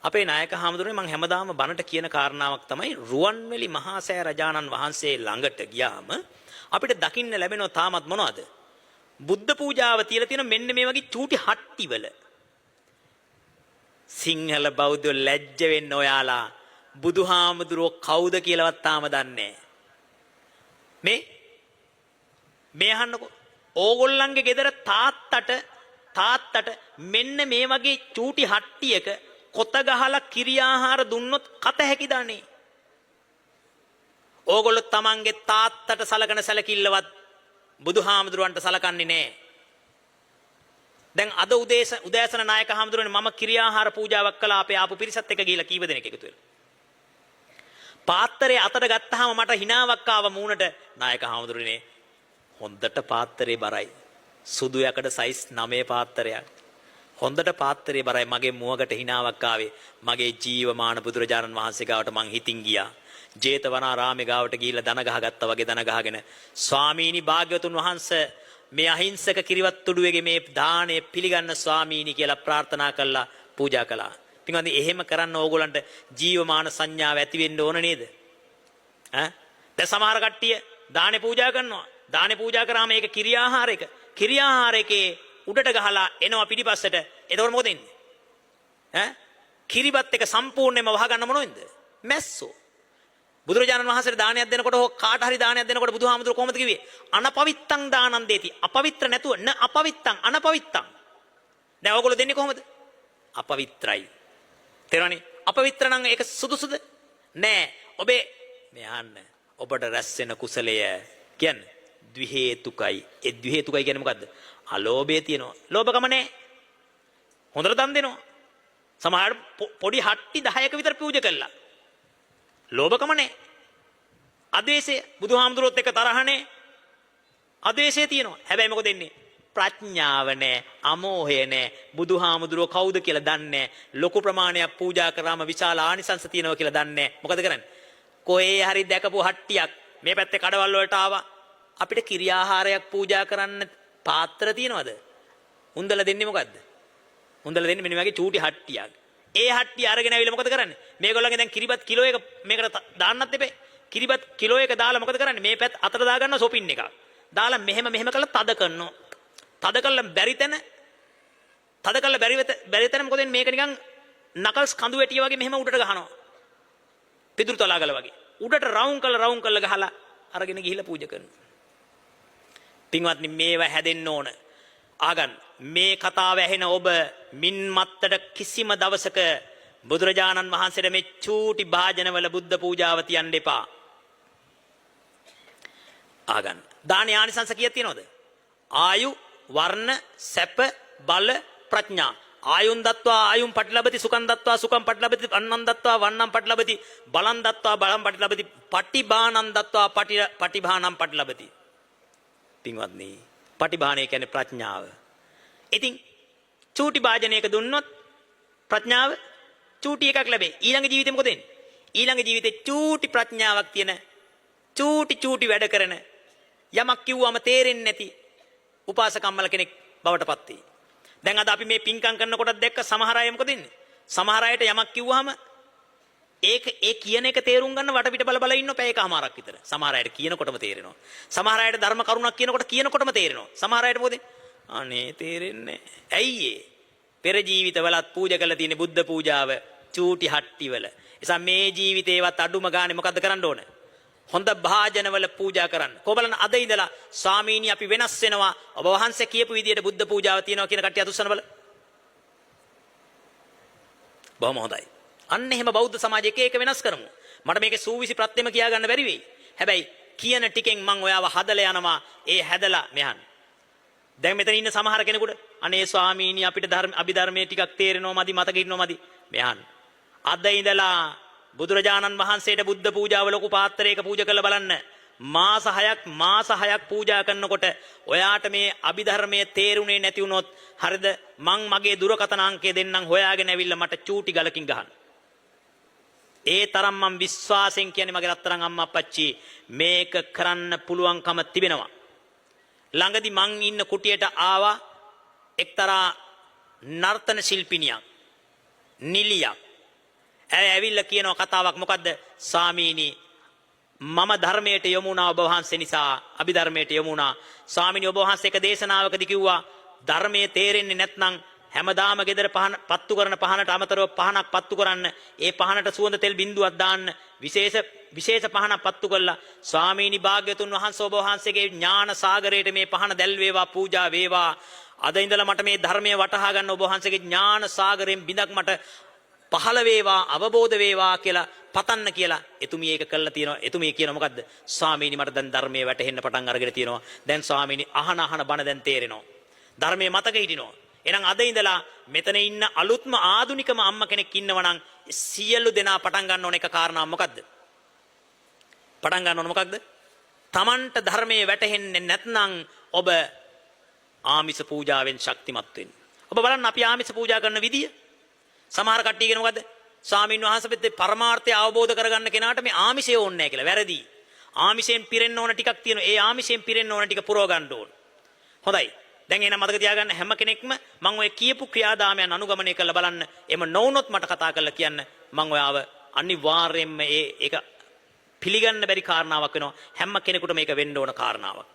අපේ නායක හාමුදුරනේ මම හැමදාම බණට කියන කාරණාවක් තමයි රුවන්වැලි මහා සෑ රජාණන් වහන්සේ ළඟට ගියාම අපිට දකින්න ලැබෙනවා තාමත් මොනවද? බුද්ධ පූජාව තියලා තියෙන මෙන්න මේ වගේ චූටි හට්ටිවල. සිංහල බෞද්ධ ලැජ්ජ වෙන්න ඔයාලා බුදුහාමුදුරුවෝ කවුද කියලාවත් තාම දන්නේ නැහැ. මේ අහන්නකෝ. ඕගොල්ලන්ගේ ගෙදර තාත්තට මෙන්න මේ වගේ චූටි හට්ටියක කොත ගහලා කිරි ආහාර දුන්නොත් කත හැකිදානේ. ඕගොල්ලෝ තමන්ගේ තාත්තට සලකන සැලකිල්ලවත් බුදුහාමුදුරුවන්ට සලකන්නේ නැහැ. දැන් අද උදෑසන නායක හාමුදුරනේ මම කිරි ආහාර පූජාවක් කළා අපේ ආපු පිරිසත් එක්ක ගිහිල්ලා කීව දෙනෙක් එකතු වෙලා. පාත්‍රය අතට ගත්තාම මට හිනාවක් ආව මූණට. නායක හාමුදුරනේ හොඳට පාත්‍රේ බරයි. සුදු යකඩ සයිස් 9 පාත්‍රයක්. හොඳට පාත්‍රේ බරයි. මගේ මුවකට හිනාවක් ආවේ. මගේ ජීවමාන බුදුරජාණන් වහන්සේ ගාවට මං හිතින් ගියා. ජේතවනාරාමේ ගාවට ගිහිල්ලා දන ගහගත්තා වගේ දන ගහගෙන ස්වාමීනි භාග්‍යවතුන් වහන්සේ මේ අහිංසක කිරිවත් තුඩුවේගේ මේ දාණය පිළිගන්න ස්වාමීනි කියලා ප්‍රාර්ථනා කළා පූජා කළා. පින්වත්නි එහෙම කරන්න ඕගොල්ලන්ට ජීවමාන සංඥාව ඇති වෙන්න ඕන නේද? දැන් සමහර කට්ටිය දාණය පූජා කරනවා. දාණය පූජා කරාම ඒක කිරි ආහාරයක. කිරි ආහාරයකේ උඩට ගහලා එනවා පිටිපස්සට. එතකොට මොකද වෙන්නේ? කිරිබත් එක සම්පූර්ණයෙන්ම වහගන්න මොනවෙන්ද? මැස්සෝ. බුදුරජාණන් වහන්සේට දානයක් දෙනකොට හෝ කාට හරි දානයක් දෙනකොට බුදුහාමුදුරුවෝ කොහොමද කිව්වේ? අනපවිත්තං දානං දෙති. අපවිත්‍ර නැතුව න අපවිත්තං අනපවිත්තං. දැන් ඔයගොල්ලෝ දෙන්නේ කොහොමද? අපවිත්‍රයි. තේරෙනවනේ? අපවිත්‍ර නම් ඒක සුදුසුද? නෑ. ඔබේ මේ අහන්න. ඔබට රැස් වෙන කුසලය කියන්නේ ද්වි හේතුකයි. ඒ ද්වි හේතුකයි කියන්නේ මොකද්ද? අලෝභය තියෙනවා. ලෝභකම නෑ. හොඳට දන් දෙනවා. සමහර පොඩි හට්ටි 10ක විතර පූජා කළා. ලෝභකම නැහැ. අද්වේෂය බුදුහාමුදුරුවොත් එක්ක තරහ නැහැ. අද්වේෂය තියෙනවා. හැබැයි මොකද වෙන්නේ? ප්‍රඥාව නැහැ, අමෝහය නැහැ. බුදුහාමුදුරුවෝ කවුද කියලා දන්නේ නැහැ. ලොකු ප්‍රමාණයක් පූජා කරාම විශාල ආනිසංස තියෙනවා කියලා දන්නේ නැහැ. මොකද කරන්නේ? කොහේ හරි දැකපු හට්ටියක් මේ පැත්තේ කඩවල් වලට ආවා. අපිට කිරි ආහාරයක් පූජා කරන්න පාත්‍ර තියනවද? උන්දලා දෙන්නේ මොකද්ද? උන්දලා දෙන්නේ මෙන්න මේ වගේ චූටි හට්ටියක්. ඒ හට්ටිය අරගෙන ඇවිල්ලා මොකද කරන්නේ? මේගොල්ලන්ගේ දැන් කිරිබත් කිලෝ එක මේකට දාන්නත් එපේ. කිරිබත් කිලෝ එක දාලා මොකද කරන්නේ? මේ පැත්ත අතට දා ගන්නවා සොපින් එකක්. දාලා මෙහෙම කරලා තද කරනවා. තද කරලා බැරි තැන මොකද වෙන්නේ? මේක නිකන් නකල්ස් කඳු වැටිය වගේ මෙහෙම උඩට ගහනවා. පිදුරු තලාගල වගේ. උඩට රවුම් කරලා ගහලා අරගෙන ගිහිල්ලා පූජා කරනවා. පින්වත්නි මේවා හැදෙන්න ඕන. ආගන් මේ කතාව ඇහෙන ඔබ මින් මත්තට කිසිම දවසක බුදුරජාණන් වහන්සේට මේ චූටි භාජනවල බුද්ධ පූජාව තියන්න එපා. ආගන් දානේ ආනිසංස කීයක් තියෙනවද? ආයු, වර්ණ, සැප, බල, ප්‍රඥා. ආයුන් දත්වා ආයුන් පටිලබති, සුඛං දත්වා සුඛං පටිලබති, වන්නං දත්වා වන්නං පටිලබති, බලං දත්වා බලං පටිලබති, පටිභානං දත්වා පටිභානං පටිලබති. පින්වත්නි පටිභානය කියන්නේ ප්‍රඥාව. ඉතින් චූටි භාජනයක දුන්නොත් ප්‍රඥාව චූටි එකක් ලැබේ. ඊළඟ ජීවිතේ මොකද වෙන්නේ? ඊළඟ ජීවිතේ චූටි ප්‍රඥාවක් තියෙන චූටි වැඩ කරන යමක් කිව්වම තේරෙන්නේ නැති උපාසකම්මල කෙනෙක් බවට පත් වෙයි. දැන් අද අපි මේ පින්කම් කරනකොටත් දැක්ක සමහර අය මොකද වෙන්නේ? සමහර අයට යමක් කිව්වහම ඒ කියන එක තේරුම් ගන්න වටපිට බල ඉන්න පැය එකමාරක් විතර. සමහර අයට කියනකොටම තේරෙනවා. සමහර අයට ධර්ම කරුණක් කියනකොටම තේරෙනවා. සමහර අයට මොකද? අනේ තේරෙන්නේ නැහැ. ඇයි ඒ? පෙර ජීවිතවලත් පූජා කරලා තියෙන බුද්ධ පූජාව චූටි හට්ටිවල. එසා මේ ජීවිතේවත් අඩුම ගානේ මොකද්ද කරන්න ඕන? හොඳ භාජනවල පූජා කරන්න. කොබලන අද ඉඳලා ස්වාමීනි අපි වෙනස් වෙනවා. ඔබ වහන්සේ කියපු විදියට බුද්ධ පූජාව තියෙනවා කියන කට්ටිය අතුස්සන බල. බොහොම හොඳයි. අන්න එහෙම බෞද්ධ සමාජය එක වෙනස් කරමු. මට මේකේ සූවිසි ප්‍රත්‍යෙම කියා ගන්න බැරි වෙයි. හැබැයි කියන ටිකෙන් මම ඔයාව හදලා යනවා. ඒ හැදලා මෙහන්. දැන් මෙතන ඉන්න සමහර කෙනෙකුට අනේ ස්වාමීනි අපිට අභිධර්මයේ ටිකක් තේරෙනවා මදි මතක ඉන්නවා මදි. මෙහන්. අද ඉඳලා බුදුරජාණන් වහන්සේට බුද්ධ පූජාව ලොකු පාත්‍රයක පූජා කරලා බලන්න. මාස 6ක් පූජා කරනකොට ඔයාට මේ අභිධර්මයේ තේරුනේ නැති වුණොත් හරිද මං මගේ දුරකථන අංකය දෙන්නම් හොයාගෙන ඇවිල්ලා මට චූටි ගලකින් ගහන්න. ඒ තරම් මම විශ්වාසයෙන් කියන්නේ මගේ රත්තරන් අම්මා අප්පච්චි මේක කරන්න පුළුවන්කම තිබෙනවා. ළඟදි මං ඉන්න කුටියට ආවා එක්තරා නර්තන ශිල්පිනියක් නිලියක් ඇවිල්ලා කියනවා කතාවක් මොකද්ද? ස්වාමීනි මම ධර්මයට යොමු වුණා ඔබ වහන්සේ නිසා, අභිධර්මයට යොමු වුණා. ස්වාමීනි ඔබ වහන්සේ එක දේශනාවකදී කිව්වා ධර්මයේ තේරෙන්නේ නැත්නම් හැමදාම ගෙදර පහන පත්තු කරන පහනට අමතරව පහනක් පත්තු කරන්න, ඒ පහනට සුවඳ තෙල් බිඳුවක් දාන්න, විශේෂ පහනක් පත්තු කළා. ස්වාමීනි භාග්‍යතුන් වහන්සේ ඔබ වහන්සේගේ ඥාන සාගරයට මේ පහන දැල් වේවා, පූජා වේවා. අද ඉඳලා මට මේ ධර්මයේ වටහා ගන්න ඔබ වහන්සේගේ ඥාන සාගරයෙන් බිඳක් මට පහළ වේවා, අවබෝධ වේවා කියලා පතන්න කියලා එතුමිය ඒක කළා තියෙනවා. එතුමිය කියනවා මොකද්ද? ස්වාමීනි මට දැන් ධර්මයේ වැටහෙන්න පටන් අරගෙන තියෙනවා. දැන් ස්වාමීනි අහන බණ දැන් තේරෙනවා. ධර්මයේ මතක හිටිනවා. එහෙනම් අද ඉඳලා මෙතන ඉන්න අලුත්ම ආදුනිකම අම්මා කෙනෙක් ඉන්නවා නම් සියලු දෙනා පටන් ගන්න ඕන එක කාරණා මොකද්ද? පටන් ගන්න ඕන මොකක්ද? Tamanට ධර්මයේ වැටහෙන්නේ නැත්නම් ඔබ ආමිස පූජාවෙන් ශක්තිමත් වෙන්න. ඔබ බලන්න අපි ආමිස පූජා කරන විදිය. සමහර කට්ටිය කියන මොකද්ද? ස්වාමීන් වහන්සේ පිටේ පරමාර්ථය අවබෝධ කරගන්න කෙනාට මේ ආමිෂය ඕනේ නැහැ කියලා. වැරදි. ආමිෂයෙන් පිරෙන්න ඕන ටිකක් තියෙනවා. ඒ ආමිෂයෙන් පිරෙන්න ඕන ටික පුරව ගන්න ඕන. හොඳයි. දැන් එහෙනම් මතක තියාගන්න හැම කෙනෙක්ම මම ඔය කියපු ක්‍රියාදාමයන් අනුගමනය කරලා බලන්න. එම නොවුනොත් මට කතා කරලා කියන්න. මම ඔයාව අනිවාර්යයෙන්ම ඒක පිළිගන්න බැරි කාරණාවක් වෙනවා. හැම කෙනෙකුට මේක වෙන්න ඕන කාරණාවක්.